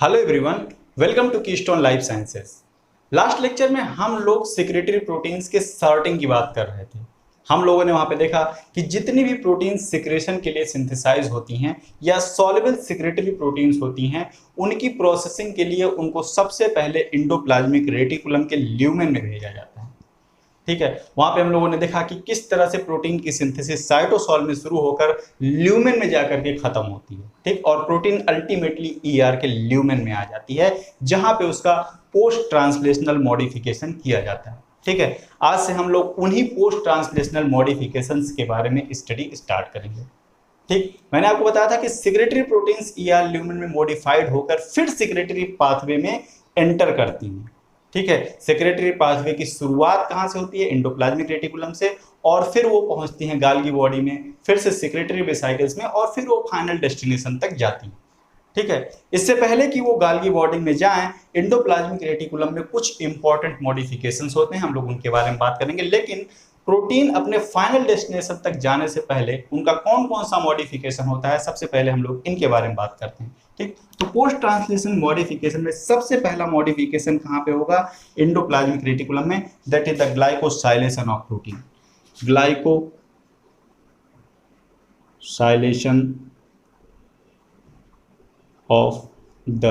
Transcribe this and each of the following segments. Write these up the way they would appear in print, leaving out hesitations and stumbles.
Hello everyone, welcome to Keystone Life Sciences. Last lecture में हम लोग सेक्रेटरी प्रोटीन्स के सॉर्टिंग की बात कर रहे थे। हम लोगों ने वहां पे देखा कि जितनी भी प्रोटीन सिक्रेशन के लिए सिंथेसाइज होती हैं या सॉल्युबल सेक्रेटरी प्रोटीन्स होती हैं, उनकी प्रोसेसिंग के लिए उनको सबसे पहले एंडोप्लाज्मिक रेटिकुलम के ल्यूमेन में भेजा जाता है। ठीक है, वहां पे हम लोगों ने देखा कि किस तरह से प्रोटीन की सिंथेसिस साइटोसॉल में शुरू होकर ल्यूमेन में जाकर के खत्म होती है। ठीक, और प्रोटीन अल्टीमेटली ईआर के ल्यूमेन में आ जाती है, जहां पे उसका पोस्ट ट्रांसलेशनल मॉडिफिकेशन किया जाता है। ठीक है, आज से हम लोग उन्हीं पोस्ट ट्रांसलेशनल मॉडिफिकेशंस के बारे में स्टडी स्टार्ट करेंगे। ठीक, मैंने आपको बताया था कि सेक्रेटरी प्रोटीन्स ईआर ल्यूमेन में मॉडिफाइड होकर फिर सेक्रेटरी पाथवे में एंटर करती हैं। ठीक है, सेक्रेटरी पाथवे की शुरुआत कहाँ से होती है? एंडोप्लाज्मिक रेटिकुलम से, और फिर वो पहुंचती हैं गाल्गी बॉडी में, फिर से सेक्रेटरी वेसिकल्स में, और फिर वो फाइनल डेस्टिनेशन तक जाती हैं। ठीक है, इससे पहले कि वो गाल्गी बॉडी में जाएं, एंडोप्लाज्मिक रेटिकुलम में कुछ इंपॉर्टेंट मॉडिफिकेशंस होते हैं, हम लोग उनके बारे में बात करेंगे। लेकिन प्रोटीन अपने फाइनल डेस्टिनेशन तक जाने से पहले उनका कौन कौन सा मॉडिफिकेशन होता है, सबसे पहले हम लोग इनके बारे में बात करते हैं। ठीक, तो पोस्ट ट्रांसलेशन मॉडिफिकेशन में सबसे पहला मॉडिफिकेशन कहाँ पे होगा? एंडोप्लाज्मिक रेटिकुलम में, that is the glycosylation of protein. Glycosylation of the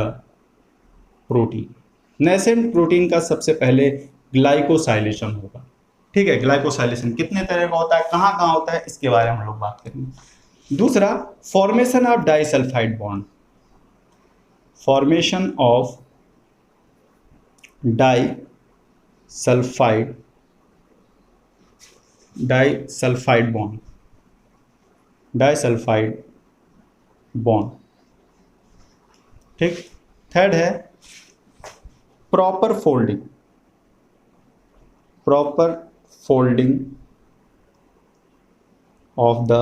protein. Nascent protein का सबसे पहले ग्लाइकोसाइलेशन होगा। ठीक है, ग्लाइकोसाइलेशन कितने तरह का होता है, कहाँ कहाँ होता है, इसके बारे में हम लोग बात करेंगे। दूसरा, formation of disulphide bond. Formation of disulphide bond. ठीक, थर्ड है proper folding of the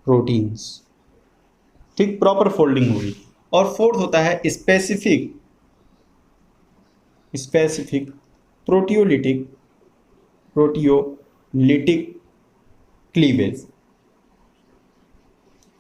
proteins. ठीक, प्रॉपर फोल्डिंग होगी। और फोर्थ होता है स्पेसिफिक प्रोटियोलिटिक क्लीवेज।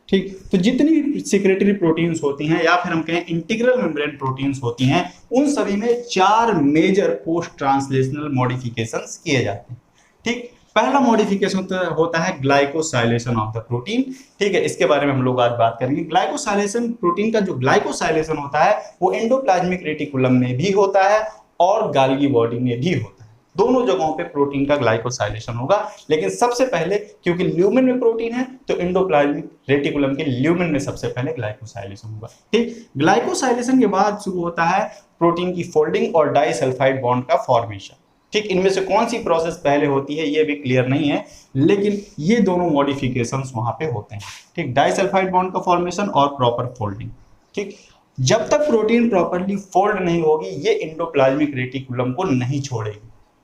ठीक, तो जितनी भी सेक्रेटरी प्रोटीन्स होती हैं या फिर हम कहें इंटीग्रल मेम्ब्रेन प्रोटीन्स होती हैं, उन सभी में 4 मेजर पोस्ट ट्रांसलेशनल मॉडिफिकेशंस किए जाते हैं। ठीक, पहला मॉडिफिकेशन होता है ग्लाइकोसाइलेशन ऑफ द प्रोटीन। ठीक है, इसके बारे में हम लोग आज बात करेंगे। ग्लाइकोसाइलेशन प्रोटीन का जो ग्लाइकोसाइलेशन होता है वो एंडोप्लाज्मिक रेटिकुलम में भी होता है और गाल्गी बॉडी में भी होता है। दोनों जगहों पे प्रोटीन का ग्लाइकोसाइलेशन होगा, लेकिन सबसे पहले क्योंकि ल्यूमेन में प्रोटीन है तो एंडोप्लाज्मिक रेटिकुलम के ल्यूमेन में सबसे पहले ग्लाइकोसाइलेशन होगा। ठीक, ग्लाइकोसाइलेशन के बाद शुरू होता है प्रोटीन की फोल्डिंग और डाइसल्फाइड बॉन्ड का फॉर्मेशन। ठीक, इनमें से कौन सी प्रोसेस पहले होती है ये भी क्लियर नहीं है, लेकिन ये दोनों मॉडिफिकेशंस वहां पे होते हैं। ठीक, डाइसल्फाइड बॉन्ड का फॉर्मेशन और प्रॉपर फोल्डिंग। ठीक, जब तक प्रोटीन प्रॉपरली फोल्ड नहीं होगी ये एंडोप्लाज्मिक रेटिकुलम को नहीं छोड़ेगी।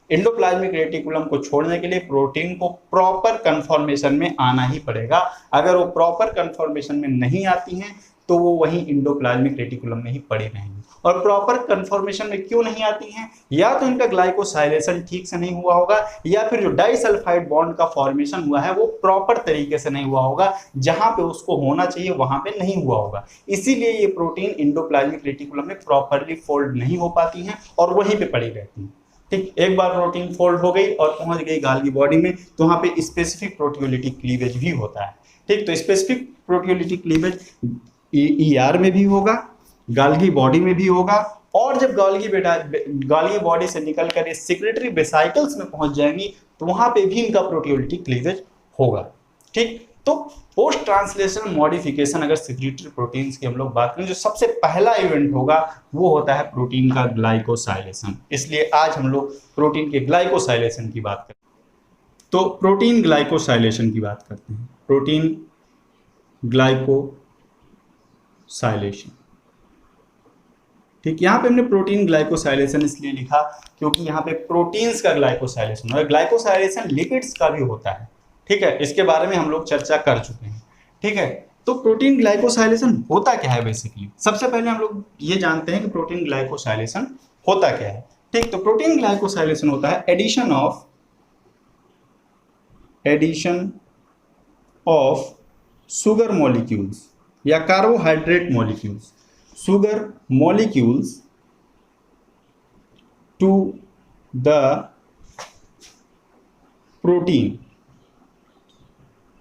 एंडोप्लाज्मिक रेटिकुलम को छोड़ने के लिए प्रोटीन को प्रॉपर कन्फॉर्मेशन में आना ही पड़ेगा। अगर वो प्रॉपर कन्फॉर्मेशन में नहीं आती हैं तो वो वहीं एंडोप्लाज्मिक रेटिकुलम में ही पड़ी रहेंगी। और प्रॉपर कन्फॉर्मेशन में क्यों नहीं आती हैं? या तो इनका ग्लाइकोसाइलेशन ठीक से नहीं हुआ होगा, या फिर जो डाइसल्फाइड बॉन्ड का फॉर्मेशन हुआ है वो प्रॉपर तरीके से नहीं हुआ होगा, जहां पे उसको होना चाहिए वहां पे नहीं हुआ होगा। इसीलिए ये प्रोटीन एंडोप्लाज्मिक रेटिकुलम में प्रॉपरली फोल्ड नहीं हो पाती हैं और वहीं पे पड़ी रहती हैं। ठीक, एक बार प्रोटीन फोल्ड हो गई और पहुंच गई गाल्गी बॉडी में तो वहां पे स्पेसिफिक प्रोटियोलिटिक क्लीवेज भी होता है। ठीक, तो स्पेसिफिक प्रोटियोलिटिक क्लीवेज ईआर में भी होगा, गाल्गी बॉडी में भी होगा, और जब गाल्गी बॉडी से निकलकर ये सेक्रेटरी वेसिकल्स में पहुंच जाएंगी तो वहां पे भी इनका प्रोटियोलिटिक क्लीवेज होगा। ठीक, तो पोस्ट ट्रांसलेशनल मॉडिफिकेशन अगर सेक्रेटरी प्रोटीन्स की हम लोग बात करें, जो सबसे पहला इवेंट होगा वो होता है प्रोटीन का ग्लाइकोसाइलेशन। इसलिए आज हम लोग प्रोटीन के ग्लाइकोसाइलेशन की बात करें। तो प्रोटीन ग्लाइकोसाइलेशन की बात करते हैं। Protein glycosylation. ठीक, यहाँ पे हमने प्रोटीन ग्लाइकोसाइलेशन इसलिए लिखा क्योंकि यहाँ पे प्रोटीन्स का ग्लाइकोसाइलेशन और ग्लाइकोसाइलेशन लिपिड्स का भी होता है। ठीक है, इसके बारे में हम लोग चर्चा कर चुके हैं। ठीक है, तो प्रोटीन ग्लाइकोसाइलेशन होता क्या है बेसिकली? सबसे पहले हम लोग ये जानते हैं कि प्रोटीन ग्लाइकोसाइलेशन होता क्या है। ठीक, तो प्रोटीन ग्लाइकोसाइलेशन होता है एडिशन ऑफ sugar molecules या carbohydrate molecules, sugar molecules to the protein,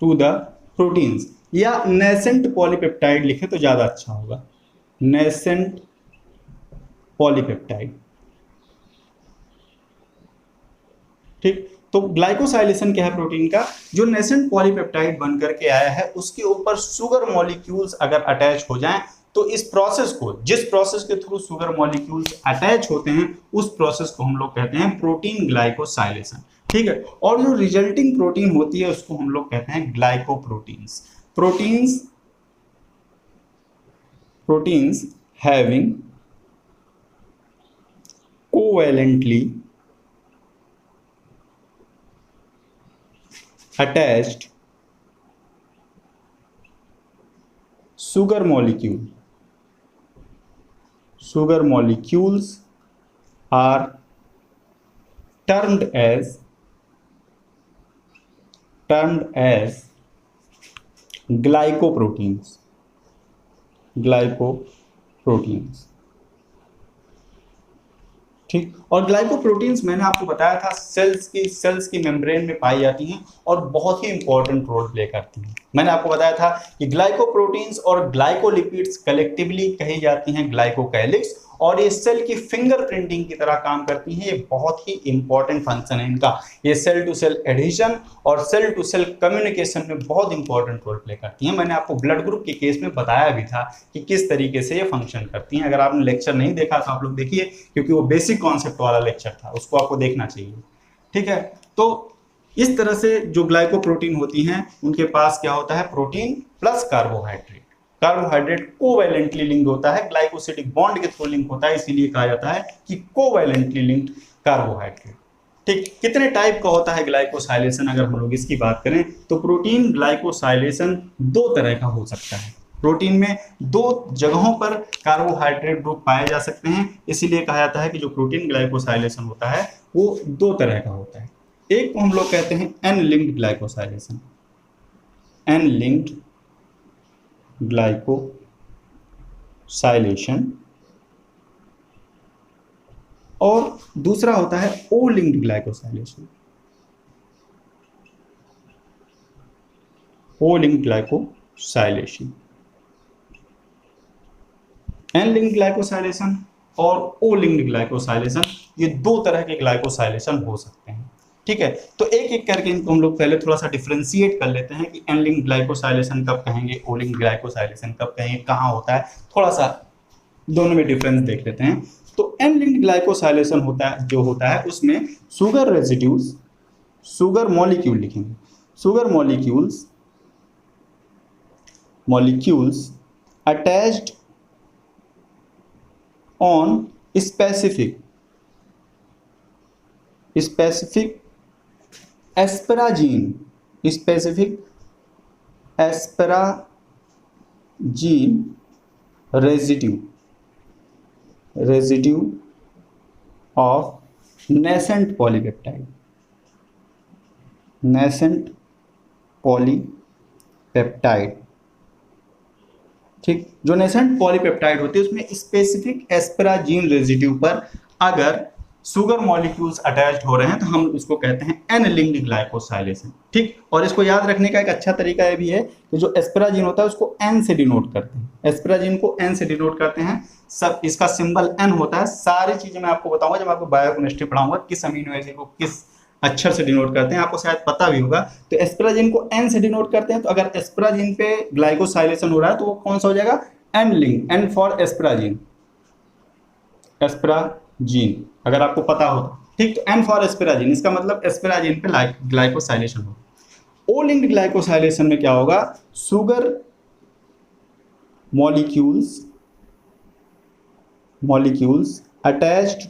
to the proteins, या नेसेंट पॉलीपेप्टाइड लिखे तो ज्यादा अच्छा होगा, नेसेंट पॉलीपेप्टाइड। ठीक, तो ग्लाइकोसाइलेशन क्या है प्रोटीन का, जो नेसेंट पॉलीपेप्टाइड बन करके आया है उसके ऊपर शुगर मॉलिक्यूल्स अगर अटैच हो जाएं तो इस प्रोसेस को, जिस प्रोसेस के थ्रू शुगर मॉलिक्यूल्स अटैच होते हैं उस प्रोसेस को हम लोग कहते हैं प्रोटीन ग्लाइकोसाइलेशन। ठीक है, और जो रिजल्टिंग प्रोटीन होती है उसको हम लोग कहते हैं glycoproteins. Proteins having covalently attached sugar molecules are termed as glycoproteins। ठीक, और ग्लाइकोप्रोटीन्स मैंने आपको बताया था सेल्स की मेम्ब्रेन में पाई जाती हैं और बहुत ही इंपॉर्टेंट रोल प्ले करती हैं। मैंने आपको बताया था कि ग्लाइकोप्रोटीन्स और ग्लाइकोलिपिड्स कलेक्टिवली कही जाती हैं ग्लाइकोकैलिक्स, और ये सेल की फिंगरप्रिंटिंग की तरह काम करती हैं। ये बहुत ही इंपॉर्टेंट फंक्शन है इनका, ये सेल टू सेल एडिशन और सेल टू सेल कम्युनिकेशन में बहुत इंपॉर्टेंट रोल प्ले करती हैं। मैंने आपको ब्लड ग्रुप के केस में बताया भी था कि किस तरीके से ये फंक्शन करती हैं। अगर आपने लेक्चर नहीं देखा तो आप लोग देखिए, क्योंकि वो बेसिक कॉन्सेप्ट वाला लेक्चर था, उसको आपको देखना चाहिए। ठीक है, तो इस तरह से जो ग्लाइकोप्रोटीन होती हैं उनके पास क्या होता है, protein plus carbohydrate covalently linked होता है, ग्लाइकोसिडिक बॉन्ड के थ्रू लिंक होता है, इसीलिए कहा जाता है कि कोवैलेंटली लिंक्ड कार्बोहाइड्रेट। ठीक, कितने टाइप का होता है ग्लाइकोसाइलेशन, अगर हम लोग इसकी बात करें तो प्रोटीन ग्लाइकोसाइलेशन दो तरह का हो सकता है। प्रोटीन में दो जगहों पर कार्बोहाइड्रेट ग्रुप पाए जा सकते हैं, इसीलिए कहा जाता है कि जो प्रोटीन ग्लाइकोसाइलेशन होता है वो दो तरह का होता है। एक को हम लोग कहते हैं N linked glycosylation, N linked glycosylation, और दूसरा होता है O linked glycosylation, O linked glycosylation. N linked glycosylation और ओ लिंक्ड ग्लाइकोसाइलेशन, ये दो तरह के ग्लाइकोसाइलेशन हो सकते हैं। ठीक है, तो एक एक करके इनको हम लोग पहले थोड़ा सा डिफरेंशिएट कर लेते हैं कि एन लिंक्ड ग्लाइकोसाइलेशन कब कहेंगे, ओ लिंक्ड ग्लाइकोसाइलेशन कब कहेंगे, कहाँ होता है, थोड़ा सा दोनों में डिफरेंस देख लेते हैं। तो एन लिंक्ड ग्लाइकोसाइलेशन होता है, जो होता है उसमें शुगर रेजिड्यूज, शुगर मॉलिक्यूल लिखेंगे, sugar molecules attached on specific asparagine residue of nascent polypeptide, ठीक, जो नेसेंट पॉलीपेप्टाइड होती है उसमें स्पेसिफिक एस्पराजीन रेजिड्यू पर अगर शुगर मॉलिक्यूल्स अटैच्ड हो रहे हैं तो हम उसको कहते हैं एन लिंक्ड ग्लाइकोसाइलेशन। ठीक, और इसको याद रखने का एक अच्छा तरीका ये भी है कि जो एस्पराजीन होता है उसको एन से डिनोट करते हैं, एस्पराजीन को एन से डिनोट करते हैं, सब इसका सिंबल एन होता है। सारी चीजें मैं आपको बताऊंगा जब आपको बायोकेमिस्ट्री पढ़ाऊंगा, किस अमीनो एसिड को किस अक्षर से डिनोट करते हैं, आपको शायद पता भी होगा। तो एस्पराजीन को एन से डिनोट करते हैं, तो अगर एस्पराजीन पे ग्लाइकोसाइलेशन हो रहा है तो वो कौन सा हो जाएगा, N link, N for asparagine, अगर आपको पता हो। ठीक, तो एन फॉर एस्पराजीन, इसका मतलब एस्पराजीन पे ग्लाइकोसाइलेशन हो। ओ लिंक्ड ग्लाइकोसाइलेशन में क्या होगा, शुगर मॉलिक्यूल्स अटैच्ड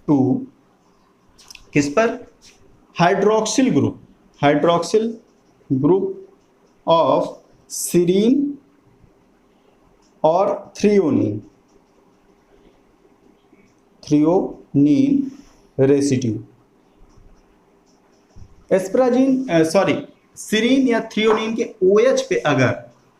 टू किस पर, हाइड्रोक्सिल ग्रुप ऑफ सीरीन और थ्रियोनीन रेसिड्यू। सीरीन या थ्रियोनिन के OH पे अगर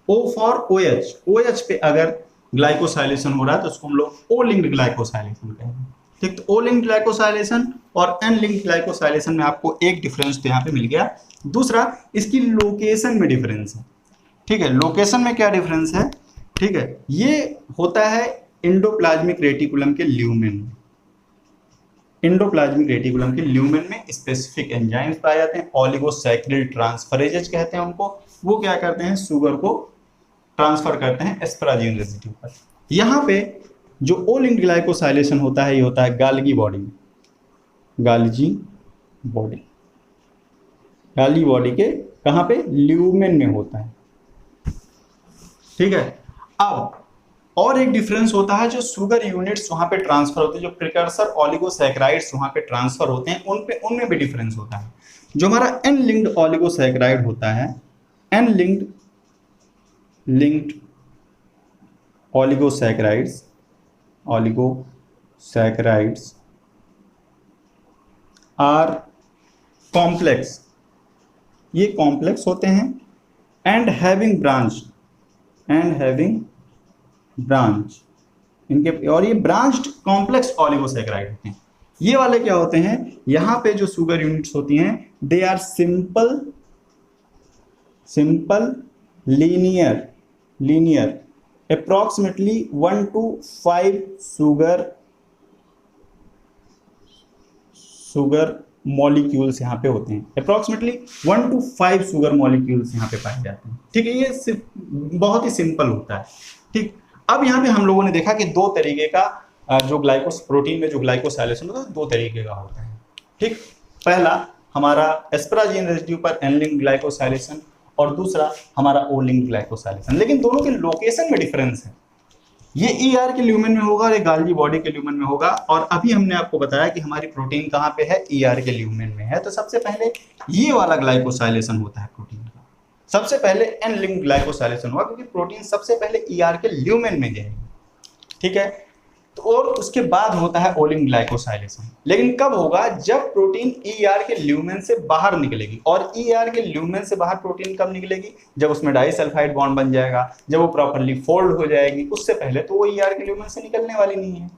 O फॉर OH पे अगर ग्लाइकोसाइलेशन हो रहा है तो उसको हम लोग O लिंक्ड ग्लाइकोसाइलेशन कहेंगे। ठीक, तो O लिंक्ड ग्लाइकोसाइलेशन और N लिंक्ड ग्लाइकोसाइलेशन में आपको एक डिफरेंस तो यहाँ पे मिल गया। दूसरा, इसकी लोकेशन में डिफरेंस है। ठीक है, लोकेशन में क्या डिफरेंस है? ठीक है, ये होता है एंडोप्लाज्मिक रेटिकुलम के ल्यूमेन में। एंडोप्लाज्मिक रेटिकुलम के ल्यूमेन में स्पेसिफिक एंजाइम्स पाए जाते हैं, ओलिगोसैकराइड ट्रांसफरेजेज कहते हैं उनको। वो क्या करते हैं? शुगर को ट्रांसफर करते हैं एस्पराजीन रेसिड्यू पर। यहाँ पे जो ओ लिंक्ड ग्लाइकोसाइलेशन होता है ये होता है गाल्गी बॉडी में, गाल्गी बॉडी के कहाँ पे? ल्यूमेन में होता है। ठीक है, अब और एक डिफरेंस होता है, जो शुगर यूनिट्स वहां पे ट्रांसफर होते हैं, जो प्रिकर्सर ओलिगोसैकराइड्स वहां पे ट्रांसफर होते हैं, उनमें भी डिफरेंस होता है। जो हमारा एन लिंक्ड ओलिगोसैकराइड होता है, एन लिंक्ड ओलिगोसैकराइड्स आर कॉम्प्लेक्स, ये कॉम्प्लेक्स होते हैं, एंड हैविंग ब्रांच इनके, और ये ब्रांच्ड कॉम्प्लेक्स ओलिगोसैकराइड होते हैं। ये वाले क्या होते हैं? यहाँ पे जो शुगर यूनिट्स होती हैं, they are simple linear approximately 1 to 5 sugar molecules यहाँ पे होते हैं। अप्रोक्सीमेटली 1 to 5 शुगर मॉलिक्यूल्स यहाँ पे पाए जाते हैं। ठीक है, ये बहुत ही सिंपल होता है। ठीक, अब यहाँ पे हम लोगों ने देखा कि दो तरीके का जो प्रोटीन में जो ग्लाइकोसाइलेशन होता है, दो तरीके का होता है। ठीक, पहला हमारा एस्पराजीन रेसिड्यू पर एन लिंक्ड ग्लाइकोसाइलेशन और दूसरा हमारा ओ लिंक्ड ग्लाइकोसाइलेशन, लेकिन दोनों के लोकेशन में डिफरेंस है। ये ER के ल्यूमेन में होगा और ये गाल्गी बॉडी के ल्यूमेन में होगा। और अभी हमने आपको बताया कि हमारी प्रोटीन कहाँ पे है? ER के ल्यूमेन में है। तो सबसे पहले ये वाला ग्लाइकोसाइलेशन होता है प्रोटीन का, सबसे पहले एन लिंक्ड ग्लाइकोसाइलेशन हुआ, क्योंकि प्रोटीन सबसे पहले ER के ल्यूमेन में जाएगी। ठीक है, तो और उसके बाद होता है ओ लिंक्ड ग्लाइकोसाइलेशन। लेकिन कब होगा? जब प्रोटीन ER के ल्यूमेन से बाहर निकलेगी। और ER के ल्यूमेन से बाहर प्रोटीन कब निकलेगी? जब उसमें डाइसल्फाइड बॉन्ड बन जाएगा, जब वो प्रॉपर्ली फोल्ड हो जाएगी। उससे पहले तो वो ER के ल्यूमेन से निकलने वाली नहीं है।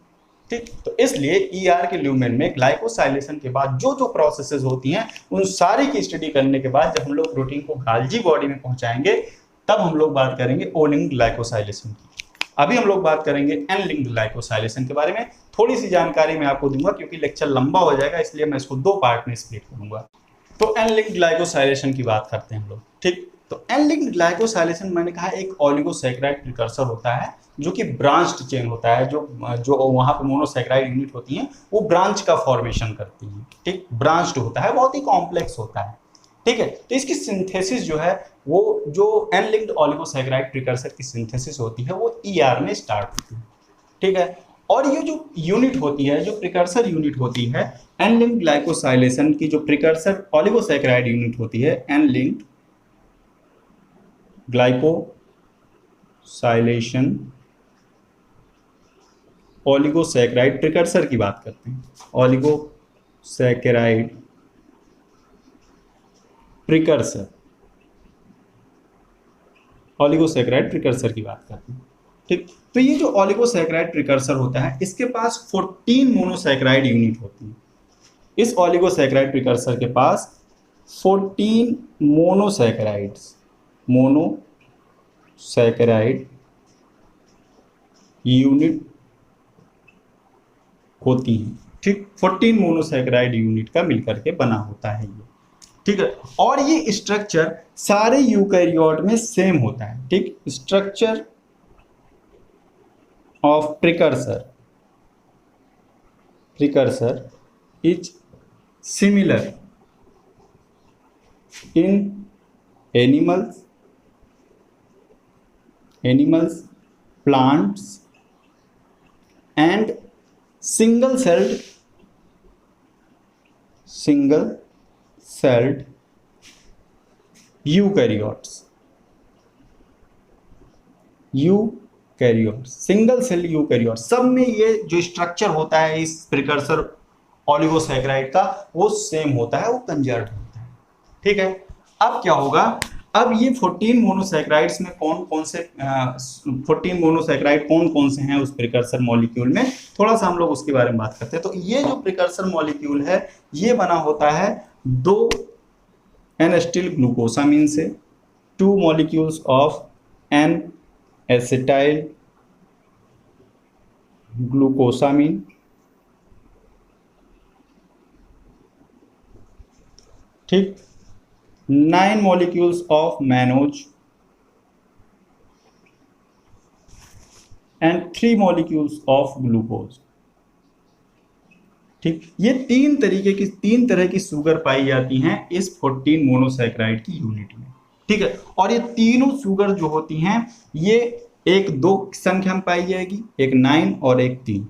ठीक, तो इसलिए ER के ल्यूमेन में ग्लाइकोसाइलेशन के बाद जो जो प्रोसेसेस होती हैं, उन सारी की स्टडी करने के बाद जब हम लोग प्रोटीन को गाल्गी बॉडी में पहुंचाएंगे, तब हम लोग बात करेंगे ओ लिंक्ड ग्लाइकोसाइलेशन की। अभी हम लोग बात करेंगे एन लिंक्ड ग्लाइकोसाइलेशन के बारे में। थोड़ी सी जानकारी मैं आपको दूंगा, क्योंकि लेक्चर लंबा हो जाएगा, इसलिए मैं इसको दो पार्ट में स्प्लिट करूंगा। तो एन लिंक्ड ग्लाइकोसाइलेशन की बात करते हैं हम लोग। ठीक, तो एन लिंक्ड ग्लाइकोसाइलेशन मैंने कहा एक ओलिगोसैकराइड प्रिकर्सर होता है, जो कि ब्रांच्ड चेन होता है। जो वहाँ पे मोनोसैकराइड यूनिट होती हैं, वो ब्रांच का फॉर्मेशन करती हैं। ठीक, ब्रांच्ड होता है, बहुत ही कॉम्प्लेक्स होता है। ठीक है, तो इसकी सिंथेसिस जो है, वो जो एन लिंक्ड ओलिगोसैकराइड प्रिकर्सर की सिंथेसिस होती है, वो ER में स्टार्ट होती है। ठीक है, और ये जो यूनिट होती है, जो प्रिकर्सर यूनिट होती है एन लिंक्ड ग्लाइकोसाइलेशन की, जो प्रिकर्सर ओलिगोसैकराइड यूनिट होती है, एन लिंक्ड ग्लाइकोसाइलेशन ओलिगोसैकराइड प्रिकर्सर की बात करते हैं। ओलिगोसैकराइड प्रिकर्सर की बात करते हैं। ठीक, तो ये जो ओलिगोसैकराइड प्रिकर्सर होता है, इसके पास 14 मोनोसैकराइड यूनिट होती है। इस ओलिगोसैकराइड प्रिकर्सर के पास 14 मोनोसैकराइड यूनिट होती हैं। ठीक, 14 मोनोसैकराइड यूनिट का मिलकर के बना होता है ये। ठीक है, और ये स्ट्रक्चर सारे यूकैरियोट में सेम होता है। ठीक, structure of precursor is similar in animals, plants and single celled eukaryotes. Single cell eukaryote, सब में ये जो स्ट्रक्चर होता है इस प्रिकर्सर ओलिगोसैकराइड का, वो सेम होता है, वो कंजर्व होता है। ठीक है, अब क्या होगा, अब ये 14 मोनोसैकेराइड्स में कौन कौन से 14 मोनोसैकेराइड कौन कौन से हैं उस प्रिकर्सर मॉलिक्यूल में, थोड़ा सा हम लोग उसके बारे में बात करते हैं। तो ये जो प्रिकर्सर मॉलिक्यूल है ये बना होता है 2 एन-एसिटिल ग्लूकोसामीन से, 2 molecules of N acetyl glucosamine, ठीक, 9 molecules of mannose and 3 molecules of glucose। ठीक, ये तीन तरह की शुगर पाई जाती हैं इस 14 मोनोसैकेराइड की यूनिट में। ठीक है, और ये तीनों शुगर जो होती हैं ये एक 2 संख्या में पाई जाएगी, एक 9 और एक 3।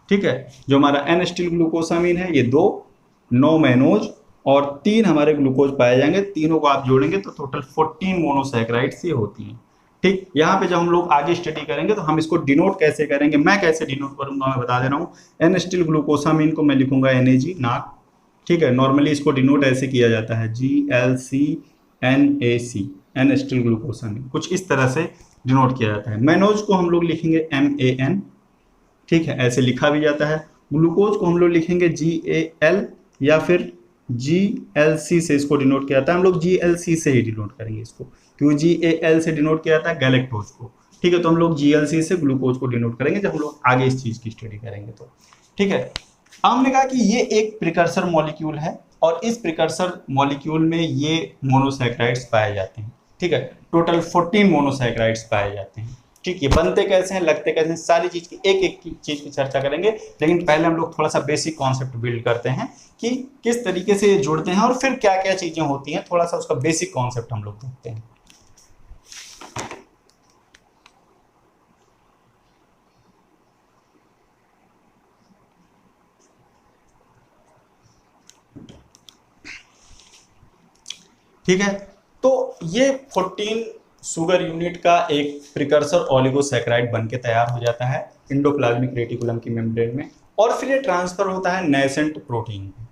ठीक है, जो हमारा एन-एसिटिल ग्लूकोसामीन है ये 2, 9 मैनोज और 3 हमारे ग्लूकोज पाए जाएंगे। तीनों को आप जोड़ेंगे तो टोटल 14 मोनोसैकेराइड्स ये होती हैं। ठीक, यहाँ पे जब हम लोग आगे स्टडी करेंगे तो हम इसको डिनोट कैसे करेंगे, मैं कैसे डिनोट करूंगा मैं बता दे रहा हूँ। एन-एसिटिल ग्लूकोसामीन को मैं लिखूंगा NAG नाक। ठीक है, नॉर्मली इसको डिनोट ऐसे किया जाता है GLCNAC, एन-एसिटिल ग्लूकोसामीन, कुछ इस तरह से डिनोट किया जाता है। मैनोज को हम लोग लिखेंगे MAN। ठीक है, ऐसे लिखा भी जाता है। ग्लूकोज को हम लोग लिखेंगे GAL या फिर GLC से इसको डिनोट किया जाता है। हम लोग GLC से ही डिनोट करेंगे इसको, क्योंकि GAL से डिनोट किया जाता है गैलेक्टोज को। ठीक है, तो हम लोग GLC से ग्लूकोज को डिनोट करेंगे जब हम लोग आगे इस चीज की स्टडी करेंगे तो। ठीक है, अब हमने कहा कि ये एक प्रिकर्सर मॉलिक्यूल है और इस प्रिकर्सर मॉलिक्यूल में ये मोनोसैकेराइड्स पाए जाते हैं। ठीक है, टोटल 14 मोनोसैकेराइड्स पाए जाते हैं। ठीक, ये बनते कैसे हैं, लगते कैसे हैं, सारी चीज की एक चीज की चर्चा करेंगे। लेकिन पहले हम लोग थोड़ा सा बेसिक कॉन्सेप्ट बिल्ड करते हैं कि किस तरीके से ये जुड़ते हैं और फिर क्या क्या चीजें होती हैं, थोड़ा सा उसका बेसिक कॉन्सेप्ट हम लोग देखते हैं। ठीक है, तो ये 14 शुगर यूनिट का एक प्रिकर्सर ओलिगोसैकेराइड बन के तैयार हो जाता है एंडोप्लाज्मिक रेटिकुलम की मेम्ब्रेन में, और फिर ये ट्रांसफर होता है नेसेंट प्रोटीन पे।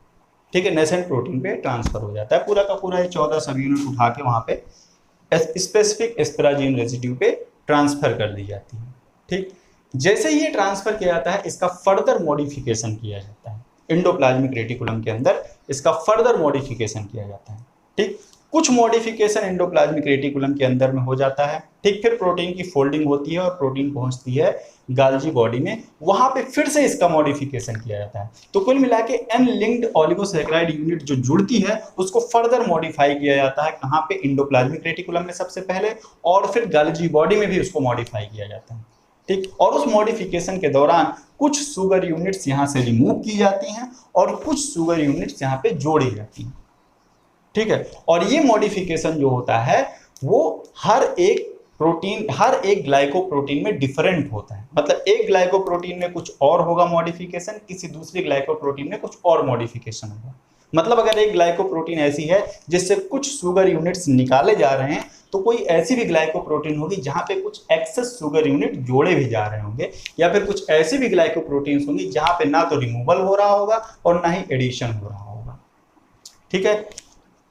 ठीक है, नेसेंट प्रोटीन पे ट्रांसफर हो जाता है, पूरा का पूरा ये 14 सब यूनिट उठा के वहां पे स्पेसिफिक एस्पेराजीन रेजिड्यू पे ट्रांसफर कर दी जाती है। ठीक, जैसे ही ये ट्रांसफर किया जाता है इसका फर्दर मॉडिफिकेशन किया जाता है एंडोप्लाज्मिक रेटिकुलम के अंदर, इसका फर्दर मॉडिफिकेशन किया जाता है। ठीक, कुछ मॉडिफिकेशन एंडोप्लाज्मिक रेटिकुलम के अंदर में हो जाता है। ठीक, फिर प्रोटीन की फोल्डिंग होती है और प्रोटीन पहुंचती है गाल्जी बॉडी में, वहां पे फिर से इसका मॉडिफिकेशन किया जाता है। तो कुल मिला के एन लिंक्ड ओलिगोसैकेराइड यूनिट जो जुड़ती है उसको फर्दर मॉडिफाई किया जाता है, कहाँ पे, एंडोप्लाज्मिक रेटिकुलम में सबसे पहले, और फिर गाल्जी बॉडी में भी उसको मॉडिफाई किया जाता है। ठीक, और उस मॉडिफिकेशन के दौरान कुछ शुगर यूनिट्स यहाँ से रिमूव की जाती हैं और कुछ शुगर यूनिट्स यहाँ पे जोड़ी जाती हैं। ठीक है, और ये मॉडिफिकेशन जो होता है वो हर एक ग्लाइकोप्रोटीन में डिफरेंट होता है। मतलब एक ग्लाइकोप्रोटीन में कुछ और होगा मॉडिफिकेशन, किसी दूसरी ग्लाइकोप्रोटीन में कुछ और मॉडिफिकेशन होगा। मतलब अगर एक ग्लाइकोप्रोटीन ऐसी है जिससे कुछ शुगर यूनिट्स निकाले जा रहे हैं, तो कोई ऐसी भी ग्लाइकोप्रोटीन होगी जहां पे कुछ एक्सेस शुगर यूनिट जोड़े भी जा रहे होंगे, या फिर कुछ ऐसी भी ग्लाइकोप्रोटीन्स होंगी जहां पे ना तो रिमूवल हो रहा होगा और ना ही एडिशन हो रहा होगा। ठीक है,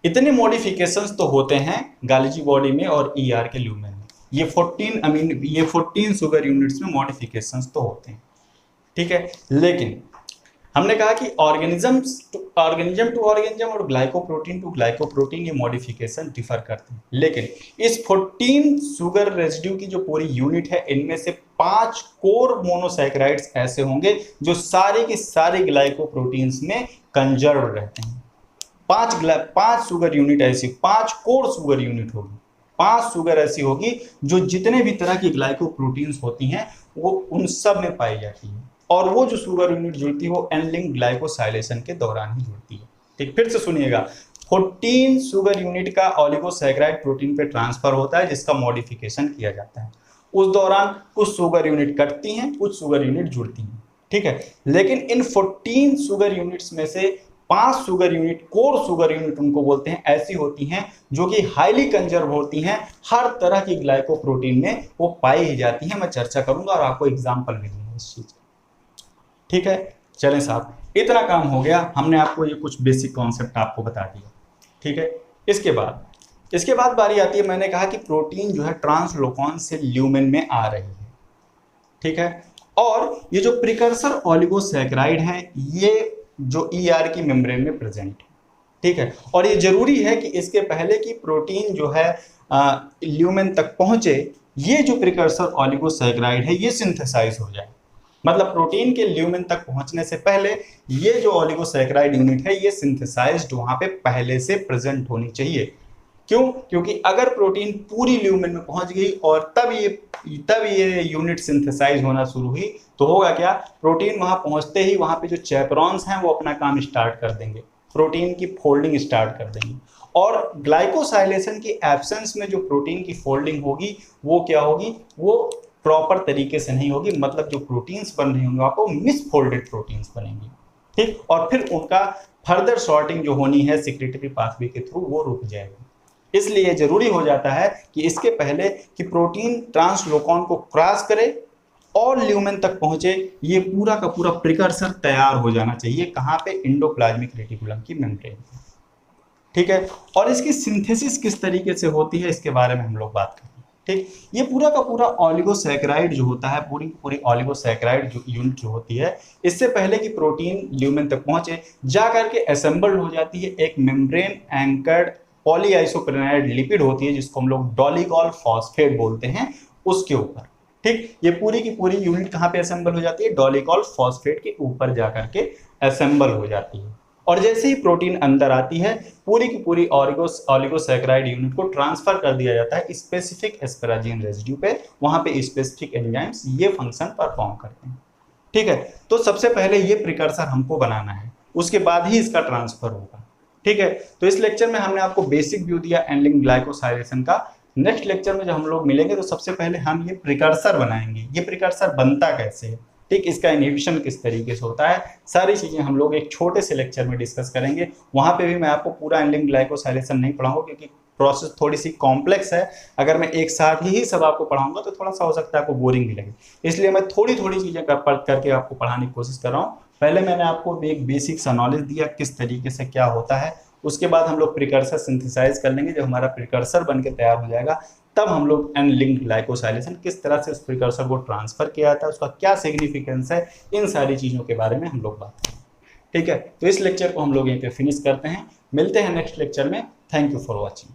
इतने मॉडिफिकेशंस तो होते हैं गाल्जी बॉडी में और ER के ल्यूमेन में। ये 14 शुगर यूनिट्स में मॉडिफिकेशंस तो होते हैं। ठीक है, लेकिन हमने कहा कि ऑर्गेनिज्म टू ऑर्गेनिज्म और ग्लाइकोप्रोटीन टू ग्लाइकोप्रोटीन ये मॉडिफिकेशन डिफर करते हैं। लेकिन इस 14 शुगर रेजिड्यू की जो पूरी यूनिट है, इनमें से 5 कोर मोनोसैकेराइड्स ऐसे होंगे जो सारे के सारे ग्लाइकोप्रोटीन्स में कंजर्व रहते हैं। 5 शुगर यूनिट ऐसी, 5 कोर शुगर यूनिट होगी, 5 शुगर ऐसी होगी जो जितने भी तरह की ग्लाइकोप्रोटीन्स होती हैं वो उन सब में पाई जाती है, और वो जो शुगर यूनिट जुड़ती है वो एन-लिंक्ड ग्लाइकोसाइलेशन के दौरान ही जुड़ती है। ठीक, फिर से सुनिएगा, 14 शुगर यूनिट का ओलिगोसैकेराइड प्रोटीन पे ट्रांसफर होता है जिसका मॉडिफिकेशन किया जाता है। उस दौरान कुछ शुगर यूनिट कटती हैं, कुछ शुगर यूनिट जुड़ती हैं। ठीक है, लेकिन इन 14 शुगर यूनिट्स में से 5 sugar unit, core sugar unit उनको बोलते हैं, ऐसी होती हैं जो कि हाईली कंजर्व होती हैं, हर तरह की ग्लाइकोप्रोटीन में वो पाई ही जाती हैं। मैं चर्चा करूंगा और आपको एग्जाम्पल भी दूंगा इस चीज। ठीक है, चलें साहब, इतना काम हो गया, हमने आपको ये कुछ बेसिक कॉन्सेप्ट आपको बता दिया। ठीक है, इसके बाद इसके बाद बारी आती है, मैंने कहा कि प्रोटीन जो है ट्रांसलोकॉन से ल्यूमेन में आ रही है, ठीक है। और ये जो प्रिकर्सर ओलिगोसैकेराइड है ये जो ईआर की मेम्ब्रेन में प्रेजेंट है, ठीक है। और ये जरूरी है कि इसके पहले की प्रोटीन जो है ल्यूमेन तक पहुंचे, ये जो प्रिकर्सर ओलिगोसैकेराइड है ये सिंथेसाइज हो जाए। मतलब प्रोटीन के ल्यूमेन तक पहुंचने से पहले ये जो ओलिगोसैकेराइड यूनिट है ये सिंथेसाइज्ड वहां पे पहले से प्रेजेंट होनी चाहिए। क्यों? क्योंकि अगर प्रोटीन पूरी ल्यूमेन में पहुंच गई और तब ये यूनिट सिंथेसाइज होना शुरू हुई तो होगा क्या, प्रोटीन वहां पहुंचते ही वहां पे जो चैपरॉन्स हैं वो अपना काम स्टार्ट कर देंगे, प्रोटीन की फोल्डिंग स्टार्ट कर देंगे। और ग्लाइकोसाइलेशन की एब्सेंस में जो प्रोटीन की फोल्डिंग होगी वो क्या होगी, वो प्रॉपर तरीके से नहीं होगी। मतलब जो प्रोटीन्स बन रही होंगे आपको मिसफोल्डेड प्रोटीन्स बनेंगी, ठीक। और फिर उनका फर्दर सॉर्टिंग जो होनी है सिक्रेटरी पाथवे के थ्रू वो रुक जाएगी। इसलिए जरूरी हो जाता है कि इसके पहले कि प्रोटीन ट्रांसलोकॉन को क्रॉस करे और ल्यूमेन तक पहुंचे, ये पूरा का पूरा प्रिकर्सर तैयार हो जाना चाहिए। कहाँ पे? एंडोप्लाज्मिक रेटिकुलम की मेम्ब्रेन, ठीक है। और इसकी सिंथेसिस किस तरीके से होती है इसके बारे में हम लोग बात करेंगे, ठीक। ये पूरा का पूरा ओलिगोसैकेराइड जो होता है, पूरी पूरी ओलिगोसैकेराइड जो यूनिट जो होती है, इससे पहले कि प्रोटीन ल्यूमेन तक पहुंचे जा करके असेंबल्ड हो जाती है एक मेम्ब्रेन एंकर्ड पॉलीआइसोप्रेनाइड लिपिड होती है जिसको हम लोग डोलिगॉल फॉस्फेट बोलते हैं, उसके ऊपर, ठीक। ये पूरी की पूरी यूनिट कहाँ पे असेंबल हो जाती है? डोलिगॉल फॉस्फेट के ऊपर जाकर के असेंबल हो जाती है। और जैसे ही प्रोटीन अंदर आती है पूरी की पूरी ओलिगोसैकेराइड यूनिट को ट्रांसफर कर दिया जाता है स्पेसिफिक एस्पेराजीन रेजिड्यू पे। वहां पे स्पेसिफिक एंजाइम्स ये फंक्शन परफॉर्म करते हैं, ठीक है। तो सबसे पहले ये प्रिकर्सर हमको बनाना है, उसके बाद ही इसका ट्रांसफर होगा, ठीक है। तो इस लेक्चर में हमने आपको बेसिक व्यू दिया एंडलिंग ग्लाइकोसाइलेशन का। नेक्स्ट लेक्चर में जब हम लोग मिलेंगे तो सबसे पहले हम ये प्रिकर्सर बनाएंगे, ये प्रिकर्सर बनता कैसे है, ठीक, इसका इनहिबिशन किस तरीके से होता है, सारी चीजें हम लोग एक छोटे से लेक्चर में डिस्कस करेंगे। वहां पे भी मैं आपको पूरा एंडलिंग ग्लाइकोसाइलेशन नहीं पढ़ाऊंगा क्योंकि प्रोसेस थोड़ी सी कॉम्प्लेक्स है। अगर मैं एक साथ ही सब आपको पढ़ाऊंगा तो थोड़ा सा हो सकता है आपको बोरिंग भी लगे, इसलिए मैं थोड़ी थोड़ी चीजें करके आपको पढ़ाने की कोशिश कर रहा हूँ। पहले मैंने आपको एक बेसिक सा नॉलेज दिया किस तरीके से क्या होता है, उसके बाद हम लोग प्रिकर्सर सिंथेसाइज कर लेंगे। जब हमारा प्रिकर्सर बन के तैयार हो जाएगा तब हम लोग एंडलिंग ग्लाइकोसाइलेशन किस तरह से उस प्रिकर्सर को ट्रांसफर किया जाता है, उसका क्या सिग्निफिकेंस है, इन सारी चीज़ों के बारे में हम लोग बात करेंगे, ठीक है। तो इस लेक्चर को हम लोग यहीं पे फिनिश करते हैं, मिलते हैं नेक्स्ट लेक्चर में। Thank you for watching.